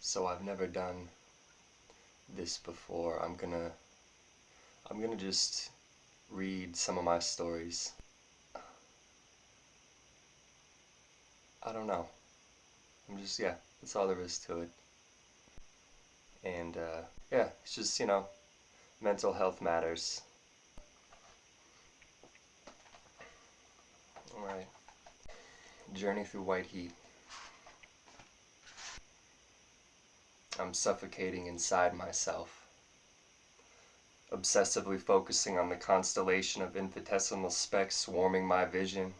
So I've never done this before. I'm gonna just read some of my stories. I don't know. Yeah, that's all there is to it. And yeah, it's just, mental health matters. Alright. Journey through white heat. I'm suffocating inside myself, obsessively focusing on the constellation of infinitesimal specks swarming my vision,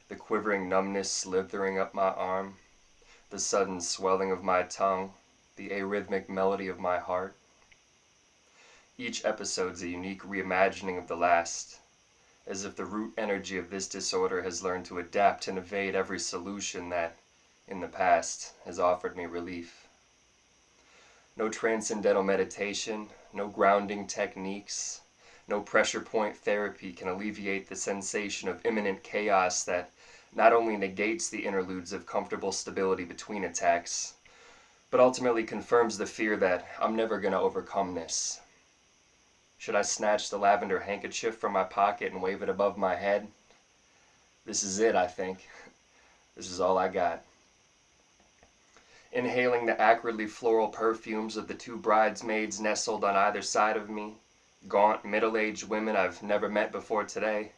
the quivering numbness slithering up my arm, the sudden swelling of my tongue, the arrhythmic melody of my heart. Each episode's a unique reimagining of the last, as if the root energy of this disorder has learned to adapt and evade every solution that, in the past, has offered me relief. No transcendental meditation, no grounding techniques, no pressure point therapy can alleviate the sensation of imminent chaos that not only negates the interludes of comfortable stability between attacks, but ultimately confirms the fear that I'm never going to overcome this. Should I snatch the lavender handkerchief from my pocket and wave it above my head? This is it, I think. This is all I got. Inhaling the acridly floral perfumes of the two bridesmaids nestled on either side of me, gaunt, middle-aged women I've never met before today,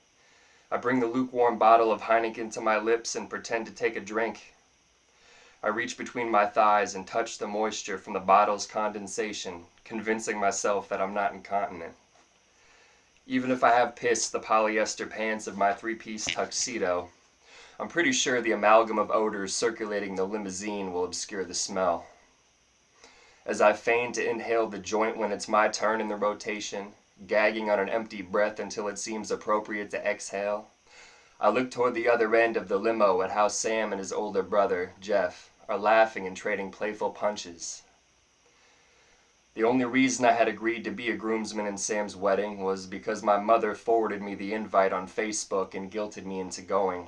I bring the lukewarm bottle of Heineken to my lips and pretend to take a drink. I reach between my thighs and touch the moisture from the bottle's condensation, convincing myself that I'm not incontinent. Even if I have pissed the polyester pants of my three-piece tuxedo, I'm pretty sure the amalgam of odors circulating the limousine will obscure the smell. As I feign to inhale the joint when it's my turn in the rotation, gagging on an empty breath until it seems appropriate to exhale, I look toward the other end of the limo at how Sam and his older brother, Jeff, are laughing and trading playful punches. The only reason I had agreed to be a groomsman in Sam's wedding was because my mother forwarded me the invite on Facebook and guilted me into going.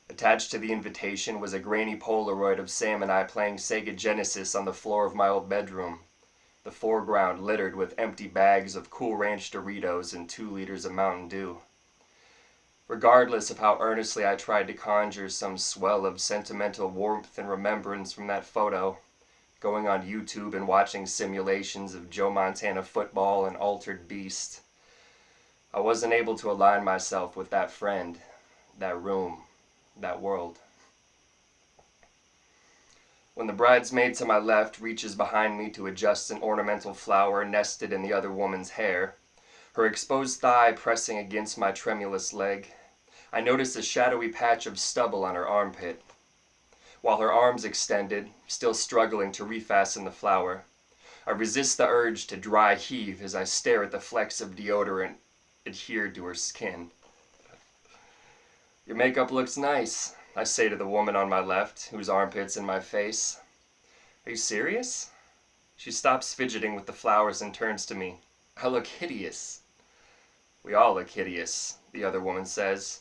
Attached to the invitation was a grainy Polaroid of Sam and I playing Sega Genesis on the floor of my old bedroom, the foreground littered with empty bags of Cool Ranch Doritos and 2 liters of Mountain Dew. Regardless of how earnestly I tried to conjure some swell of sentimental warmth and remembrance from that photo, going on YouTube and watching simulations of Joe Montana football and Altered Beast, I wasn't able to align myself with that friend, that room, that world. When the bridesmaid to my left reaches behind me to adjust an ornamental flower nested in the other woman's hair, her exposed thigh pressing against my tremulous leg, I notice a shadowy patch of stubble on her armpit. While her arms extended, still struggling to refasten the flower, I resist the urge to dry heave as I stare at the flecks of deodorant adhered to her skin. "Your makeup looks nice," I say to the woman on my left, whose armpit's in my face. "Are you serious?" She stops fidgeting with the flowers and turns to me. "I look hideous." "We all look hideous," the other woman says,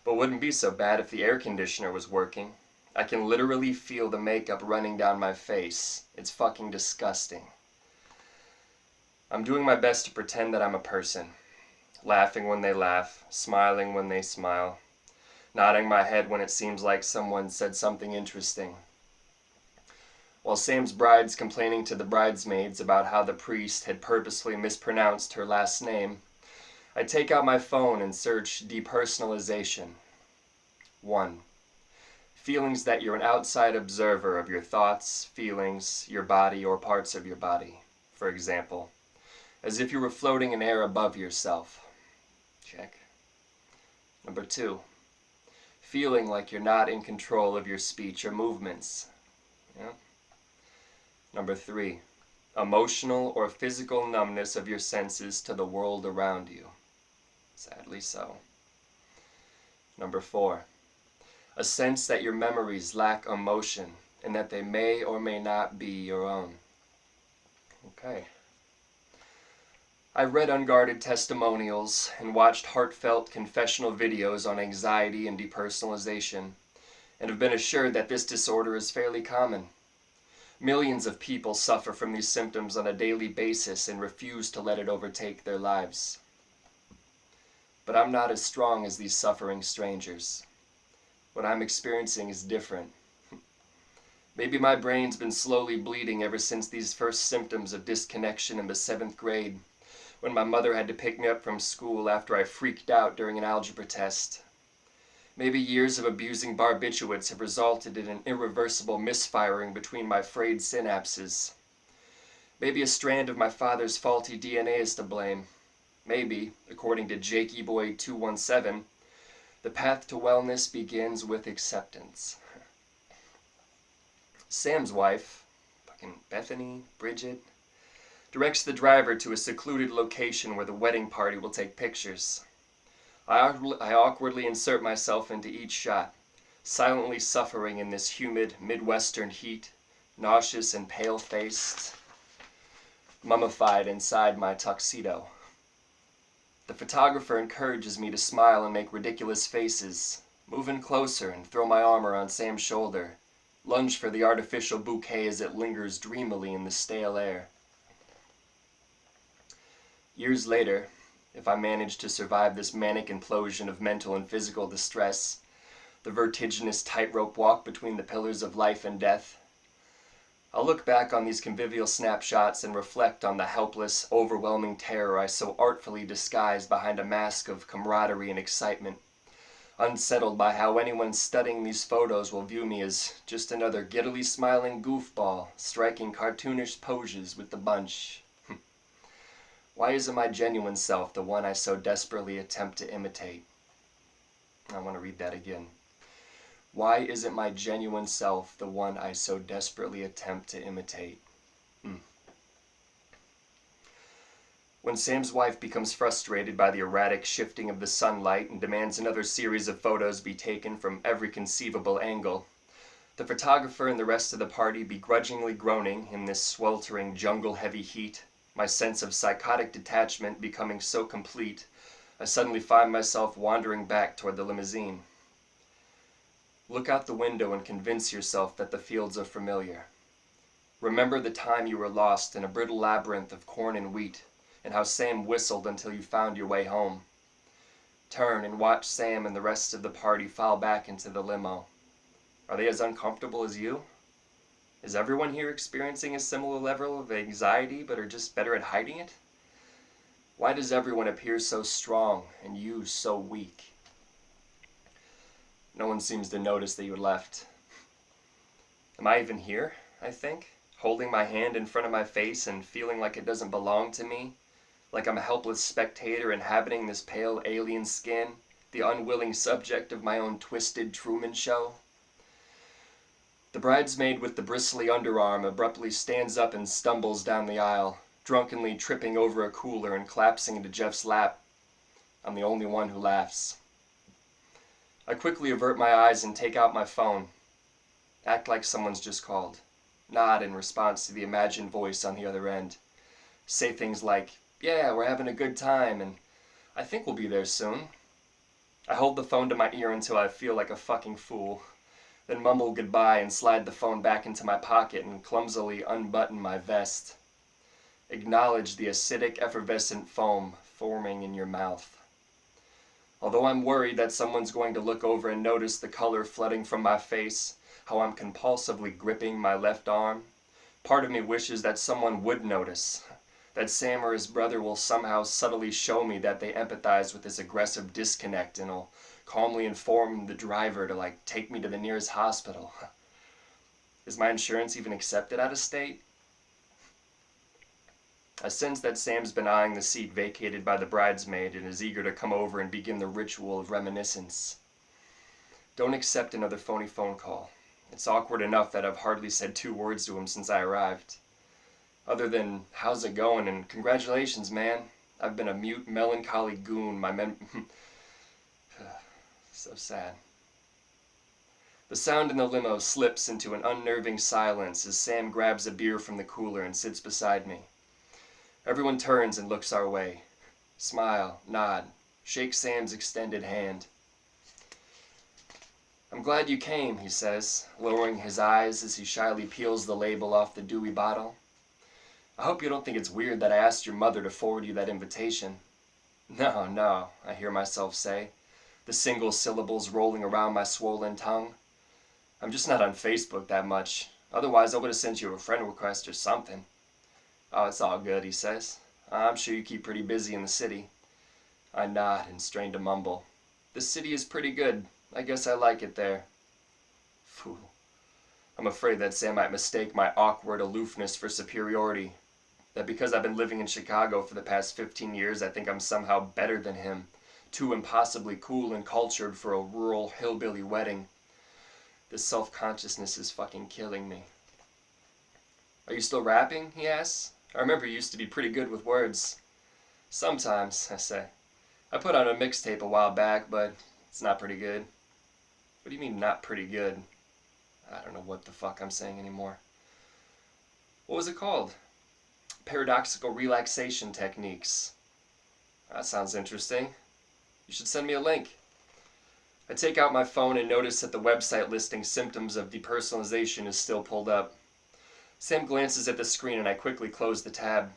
"but wouldn't be so bad if the air conditioner was working. I can literally feel the makeup running down my face. It's fucking disgusting." I'm doing my best to pretend that I'm a person, laughing when they laugh, smiling when they smile, nodding my head when it seems like someone said something interesting. While Sam's bride's complaining to the bridesmaids about how the priest had purposefully mispronounced her last name, I take out my phone and search depersonalization. 1. Feelings that you're an outside observer of your thoughts, feelings, your body, or parts of your body. For example, as if you were floating in air above yourself. Check. Number 2. Feeling like you're not in control of your speech or movements. Yeah. Number 3. Emotional or physical numbness of your senses to the world around you. Sadly so. Number 4. A sense that your memories lack emotion and that they may or may not be your own. Okay. I've read unguarded testimonials and watched heartfelt confessional videos on anxiety and depersonalization, and have been assured that this disorder is fairly common. Millions of people suffer from these symptoms on a daily basis and refuse to let it overtake their lives. But I'm not as strong as these suffering strangers. What I'm experiencing is different. Maybe my brain's been slowly bleeding ever since these first symptoms of disconnection in the 7th grade, when my mother had to pick me up from school after I freaked out during an algebra test. Maybe years of abusing barbiturates have resulted in an irreversible misfiring between my frayed synapses. Maybe a strand of my father's faulty DNA is to blame. Maybe, according to Jakey Boy 217, the path to wellness begins with acceptance. Sam's wife, fucking Bethany, Bridget, directs the driver to a secluded location where the wedding party will take pictures. I awkwardly insert myself into each shot, silently suffering in this humid Midwestern heat, nauseous and pale-faced, mummified inside my tuxedo. The photographer encourages me to smile and make ridiculous faces, move in closer and throw my arm around Sam's shoulder, lunge for the artificial bouquet as it lingers dreamily in the stale air. Years later, if I manage to survive this manic implosion of mental and physical distress, the vertiginous tightrope walk between the pillars of life and death, I'll look back on these convivial snapshots and reflect on the helpless, overwhelming terror I so artfully disguised behind a mask of camaraderie and excitement, unsettled by how anyone studying these photos will view me as just another giddily smiling goofball striking cartoonish poses with the bunch. Why isn't my genuine self the one I so desperately attempt to imitate? I want to read that again. Why isn't my genuine self the one I so desperately attempt to imitate? When Sam's wife becomes frustrated by the erratic shifting of the sunlight and demands another series of photos be taken from every conceivable angle, the photographer and the rest of the party begrudgingly groaning in this sweltering jungle-heavy heat, my sense of psychotic detachment becoming so complete, I suddenly find myself wandering back toward the limousine. Look out the window and convince yourself that the fields are familiar. Remember the time you were lost in a brittle labyrinth of corn and wheat, and how Sam whistled until you found your way home. Turn and watch Sam and the rest of the party file back into the limo. Are they as uncomfortable as you? Is everyone here experiencing a similar level of anxiety but are just better at hiding it? Why does everyone appear so strong and you so weak? No one seems to notice that you left. Am I even here, I think? Holding my hand in front of my face and feeling like it doesn't belong to me? Like I'm a helpless spectator inhabiting this pale alien skin, the unwilling subject of my own twisted Truman Show? The bridesmaid with the bristly underarm abruptly stands up and stumbles down the aisle, drunkenly tripping over a cooler and collapsing into Jeff's lap. I'm the only one who laughs. I quickly avert my eyes and take out my phone. Act like someone's just called. Nod in response to the imagined voice on the other end. Say things like, "Yeah, we're having a good time," and "I think we'll be there soon." I hold the phone to my ear until I feel like a fucking fool, then mumble goodbye and slide the phone back into my pocket and clumsily unbutton my vest. Acknowledge the acidic, effervescent foam forming in your mouth. Although I'm worried that someone's going to look over and notice the color flooding from my face, how I'm compulsively gripping my left arm, part of me wishes that someone would notice, that Sam or his brother will somehow subtly show me that they empathize with this aggressive disconnect and will calmly inform the driver to take me to the nearest hospital. Is my insurance even accepted out of state? I sense that Sam's been eyeing the seat vacated by the bridesmaid and is eager to come over and begin the ritual of reminiscence. Don't accept another phony phone call. It's awkward enough that I've hardly said 2 words to him since I arrived. Other than, "How's it going?" and "Congratulations, man." I've been a mute, melancholy goon. So sad. The sound in the limo slips into an unnerving silence as Sam grabs a beer from the cooler and sits beside me. Everyone turns and looks our way. Smile, nod, shake Sam's extended hand. I'm glad you came, he says, lowering his eyes as he shyly peels the label off the dewy bottle. I hope you don't think it's weird that I asked your mother to forward you that invitation. No, no, I hear myself say, the single syllables rolling around my swollen tongue. I'm just not on Facebook that much. Otherwise, I would have sent you a friend request or something. Oh, it's all good, he says. I'm sure you keep pretty busy in the city. I nod and strain to mumble. The city is pretty good. I guess I like it there. Fool. I'm afraid that Sam might mistake my awkward aloofness for superiority. That because I've been living in Chicago for the past 15 years, I think I'm somehow better than him. Too impossibly cool and cultured for a rural hillbilly wedding. This self-consciousness is fucking killing me. Are you still rapping? He asks. I remember you used to be pretty good with words. Sometimes, I say. I put out a mixtape a while back, but it's not pretty good. What do you mean, not pretty good? I don't know what the fuck I'm saying anymore. What was it called? Paradoxical Relaxation Techniques. That sounds interesting. You should send me a link. I take out my phone and notice that the website listing symptoms of depersonalization is still pulled up. Sam glances at the screen and I quickly close the tab.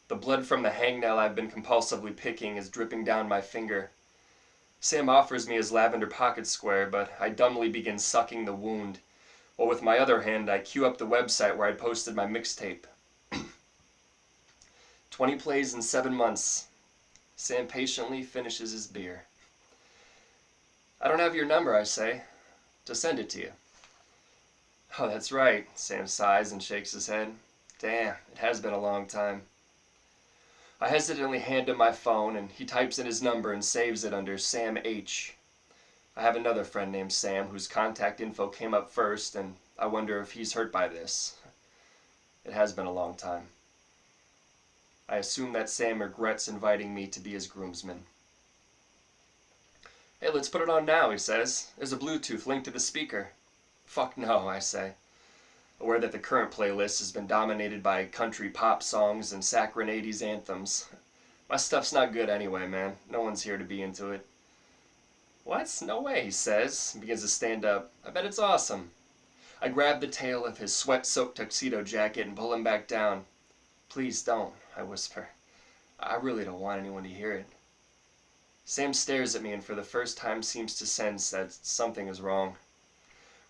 The blood from the hangnail I've been compulsively picking is dripping down my finger. Sam offers me his lavender pocket square, but I dumbly begin sucking the wound, while with my other hand I cue up the website where I'd posted my mixtape. 20 plays in 7 months. Sam patiently finishes his beer. I don't have your number, I say, to send it to you. Oh, that's right, Sam sighs and shakes his head. Damn, it has been a long time. I hesitantly hand him my phone, and he types in his number and saves it under Sam H. I have another friend named Sam whose contact info came up first, and I wonder if he's hurt by this. It has been a long time. I assume that Sam regrets inviting me to be his groomsman. Hey, let's put it on now, he says. There's a Bluetooth link to the speaker. Fuck no, I say, aware that the current playlist has been dominated by country pop songs and saccharine 80s anthems. My stuff's not good anyway, man. No one's here to be into it. What? No way, he says, and begins to stand up. I bet it's awesome. I grab the tail of his sweat-soaked tuxedo jacket and pull him back down. Please don't, I whisper. I really don't want anyone to hear it. Sam stares at me and for the first time seems to sense that something is wrong.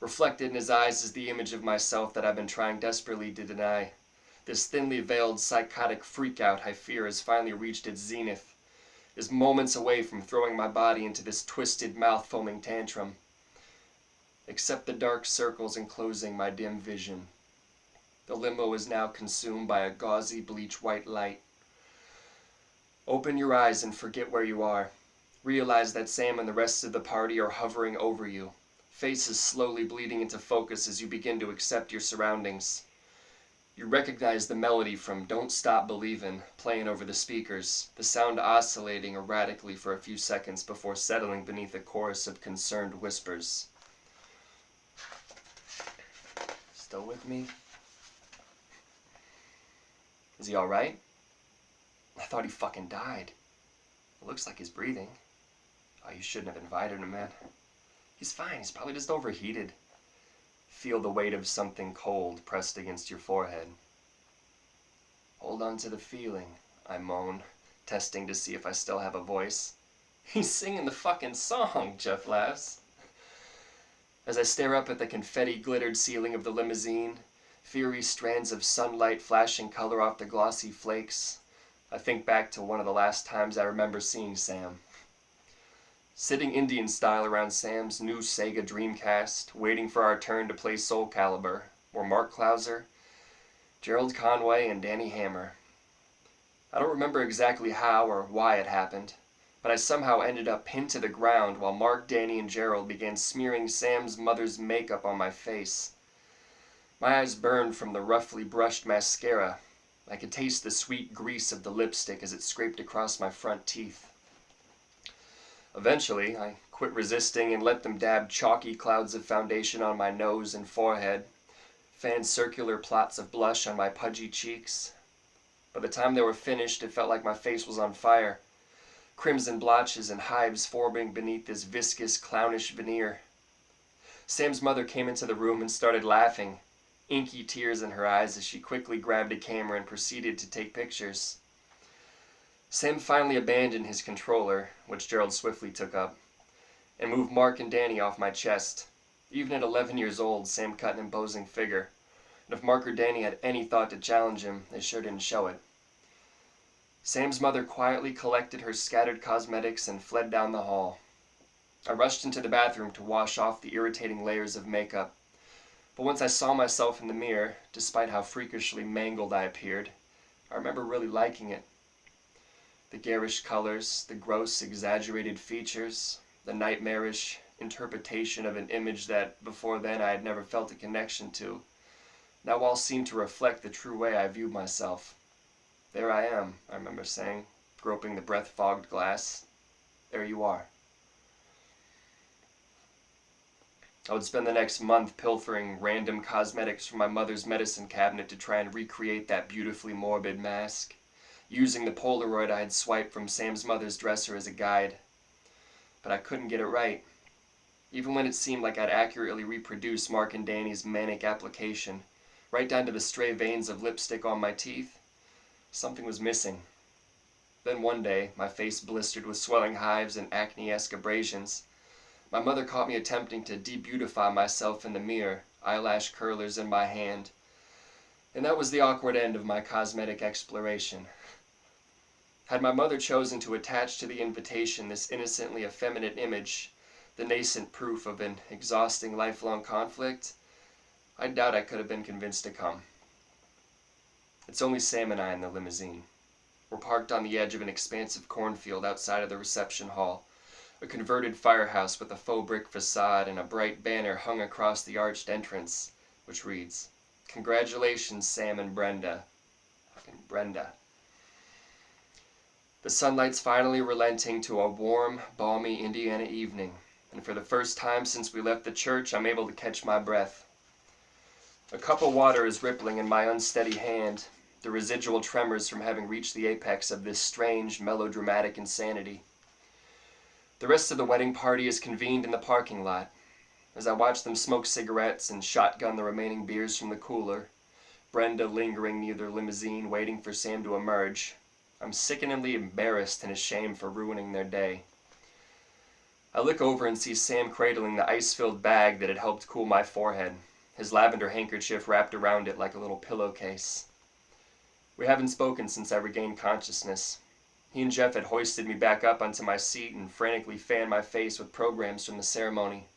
Reflected in his eyes is the image of myself that I've been trying desperately to deny. This thinly veiled psychotic freakout I fear has finally reached its zenith, is moments away from throwing my body into this twisted mouth-foaming tantrum. Except the dark circles enclosing my dim vision. The limo is now consumed by a gauzy bleach-white light. Open your eyes and forget where you are. Realize that Sam and the rest of the party are hovering over you. Faces slowly bleeding into focus as you begin to accept your surroundings. You recognize the melody from Don't Stop Believin' playing over the speakers, the sound oscillating erratically for a few seconds before settling beneath a chorus of concerned whispers. Still with me? Is he alright? I thought he fucking died. It looks like he's breathing. Oh, you shouldn't have invited him, man. He's fine, he's probably just overheated. Feel the weight of something cold pressed against your forehead. Hold on to the feeling, I moan, testing to see if I still have a voice. He's singing the fucking song, Jeff laughs. As I stare up at the confetti-glittered ceiling of the limousine, fiery strands of sunlight flashing color off the glossy flakes, I think back to one of the last times I remember seeing Sam. Sitting Indian style around Sam's new Sega Dreamcast, waiting for our turn to play Soul Calibur, were Mark Clouser, Gerald Conway, and Danny Hammer. I don't remember exactly how or why it happened, but I somehow ended up pinned to the ground while Mark, Danny, and Gerald began smearing Sam's mother's makeup on my face. My eyes burned from the roughly brushed mascara. I could taste the sweet grease of the lipstick as it scraped across my front teeth. Eventually, I quit resisting and let them dab chalky clouds of foundation on my nose and forehead, fan circular plots of blush on my pudgy cheeks. By the time they were finished, it felt like my face was on fire, crimson blotches and hives forming beneath this viscous, clownish veneer. Sam's mother came into the room and started laughing, inky tears in her eyes as she quickly grabbed a camera and proceeded to take pictures. Sam finally abandoned his controller, which Gerald swiftly took up, and moved Mark and Danny off my chest. Even at 11 years old, Sam cut an imposing figure, and if Mark or Danny had any thought to challenge him, they sure didn't show it. Sam's mother quietly collected her scattered cosmetics and fled down the hall. I rushed into the bathroom to wash off the irritating layers of makeup, but once I saw myself in the mirror, despite how freakishly mangled I appeared, I remember really liking it. The garish colors, the gross, exaggerated features, the nightmarish interpretation of an image that, before then, I had never felt a connection to, now all seemed to reflect the true way I viewed myself. There I am, I remember saying, groping the breath-fogged glass. There you are. I would spend the next month pilfering random cosmetics from my mother's medicine cabinet to try and recreate that beautifully morbid mask, using the Polaroid I had swiped from Sam's mother's dresser as a guide. But I couldn't get it right. Even when it seemed like I'd accurately reproduced Mark and Danny's manic application, right down to the stray veins of lipstick on my teeth, something was missing. Then one day, my face blistered with swelling hives and acne-esque abrasions, my mother caught me attempting to de-beautify myself in the mirror, eyelash curlers in my hand, and that was the awkward end of my cosmetic exploration. Had my mother chosen to attach to the invitation this innocently effeminate image, the nascent proof of an exhausting lifelong conflict, I doubt I could have been convinced to come. It's only Sam and I in the limousine. We're parked on the edge of an expansive cornfield outside of the reception hall, a converted firehouse with a faux brick facade and a bright banner hung across the arched entrance, which reads, "Congratulations, Sam and Brenda." Fucking Brenda. The sunlight's finally relenting to a warm, balmy Indiana evening, and for the first time since we left the church, I'm able to catch my breath. A cup of water is rippling in my unsteady hand, the residual tremors from having reached the apex of this strange, melodramatic insanity. The rest of the wedding party is convened in the parking lot. As I watch them smoke cigarettes and shotgun the remaining beers from the cooler, Brenda lingering near their limousine waiting for Sam to emerge, I'm sickeningly embarrassed and ashamed for ruining their day. I look over and see Sam cradling the ice-filled bag that had helped cool my forehead, his lavender handkerchief wrapped around it like a little pillowcase. We haven't spoken since I regained consciousness. He and Jeff had hoisted me back up onto my seat and frantically fanned my face with programs from the ceremony.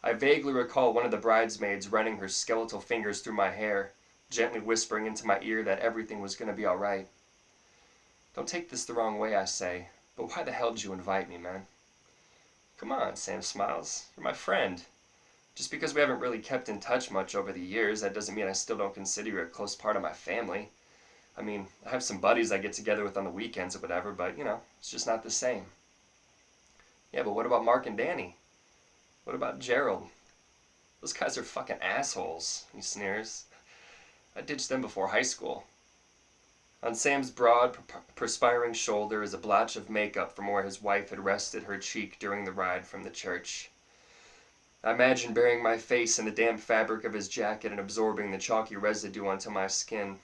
I vaguely recall one of the bridesmaids running her skeletal fingers through my hair, gently whispering into my ear that everything was going to be all right. Don't take this the wrong way, I say, but why the hell did you invite me, man? Come on, Sam smiles. You're my friend. Just because we haven't really kept in touch much over the years, that doesn't mean I still don't consider you a close part of my family. I mean, I have some buddies I get together with on the weekends or whatever, but, it's just not the same. Yeah, but what about Mark and Danny? What about Gerald? Those guys are fucking assholes, he sneers. I ditched them before high school. On Sam's broad, perspiring shoulder is a blotch of makeup from where his wife had rested her cheek during the ride from the church. I imagine burying my face in the damp fabric of his jacket and absorbing the chalky residue onto my skin.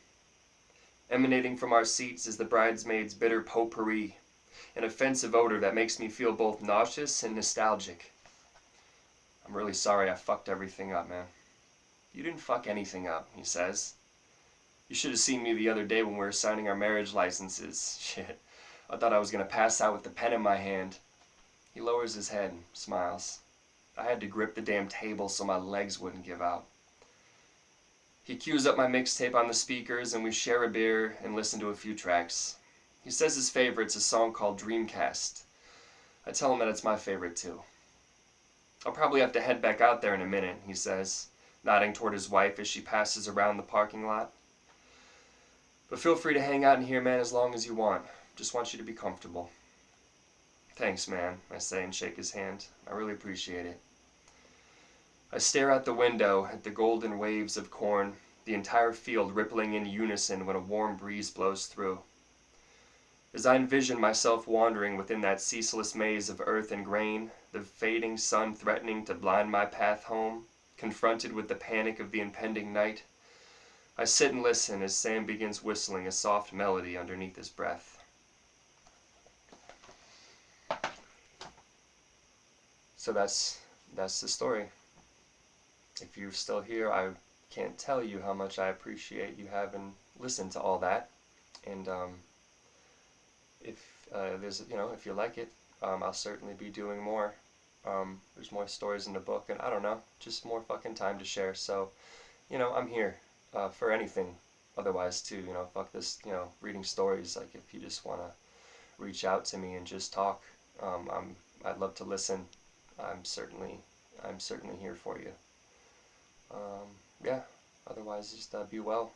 Emanating from our seats is the bridesmaid's bitter potpourri, an offensive odor that makes me feel both nauseous and nostalgic. I'm really sorry I fucked everything up, man. You didn't fuck anything up, he says. You should have seen me the other day when we were signing our marriage licenses. Shit, I thought I was gonna pass out with the pen in my hand. He lowers his head and smiles. I had to grip the damn table so my legs wouldn't give out. He cues up my mixtape on the speakers and we share a beer and listen to a few tracks. He says his favorite's a song called Dreamcast. I tell him that it's my favorite too. I'll probably have to head back out there in a minute, he says, nodding toward his wife as she passes around the parking lot. But feel free to hang out in here, man, as long as you want. Just want you to be comfortable. Thanks, man, I say and shake his hand. I really appreciate it. I stare out the window at the golden waves of corn, the entire field rippling in unison when a warm breeze blows through. As I envision myself wandering within that ceaseless maze of earth and grain, the fading sun threatening to blind my path home, confronted with the panic of the impending night, I sit and listen as Sam begins whistling a soft melody underneath his breath. So that's the story. If you're still here, I can't tell you how much I appreciate you having listened to all that. And if there's, if you like it, I'll certainly be doing more. There's more stories in the book, and I don't know, just more fucking time to share. So, I'm here for anything. Otherwise, too, fuck this, reading stories. Like, if you just want to reach out to me and just talk, I'd love to listen. I'm certainly, I'm certainly here for you. Yeah. Otherwise, just be well.